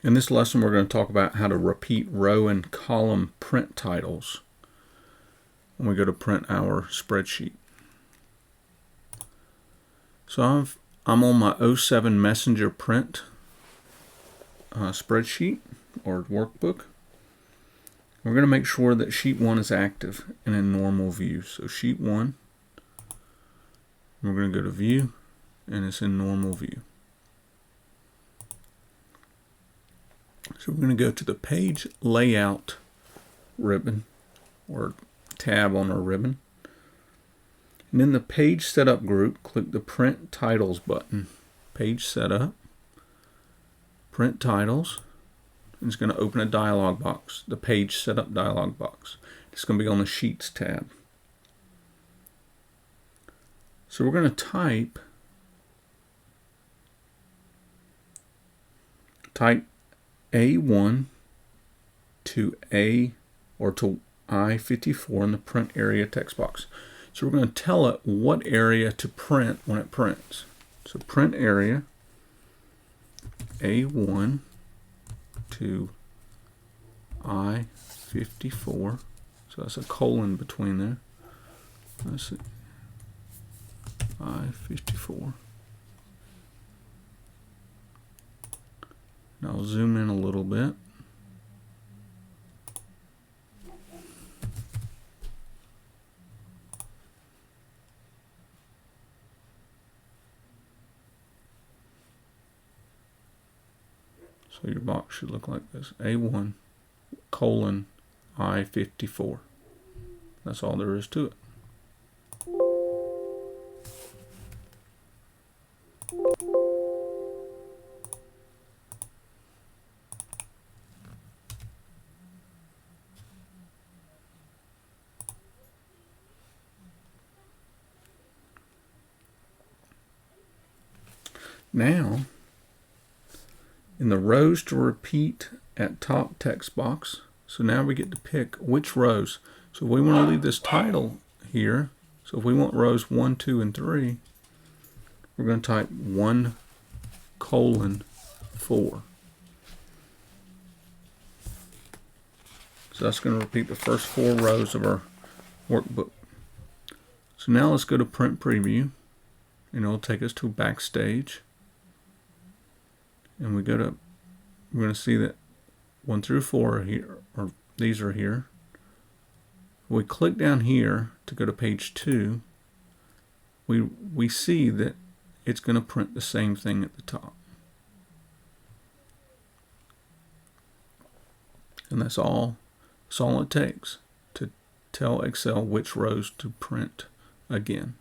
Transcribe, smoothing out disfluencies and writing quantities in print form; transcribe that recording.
In this lesson, we're going to talk about how to repeat row and column print titles when we go to print our spreadsheet. So I'm on my 07 Messenger print spreadsheet or workbook. We're going to make sure that sheet 1 is active and in normal view. So sheet 1, we're going to go to view, and it's in normal view. So we're going to go to the page layout ribbon or tab on our ribbon. And in the page setup group, click the print titles button. Page setup, print titles. And it's going to open a dialog box, the page setup dialog box. It's going to be on the sheets tab. So we're going to type A1 to A or to I-54 in the print area text box. So we're going to tell it what area to print when it prints. So print area A1 to I-54. So that's a colon between there. Let's see. I-54. Now I'll zoom in a little bit. So your box should look like this. A1 colon I-54. That's all there is to it. Now, in the rows to repeat at top text box, so now we get to pick which rows. So we want to leave this title here. So if we want rows 1, 2, and 3, we're going to type 1 colon 4. So that's going to repeat the first 4 rows of our workbook. So now let's go to print preview, and it'll take us to backstage. And we're going to see that 1 through 4 are here, or these are here. We click down here to go to page 2. We see that it's going to print the same thing at the top. And that's all it takes to tell Excel which rows to print again.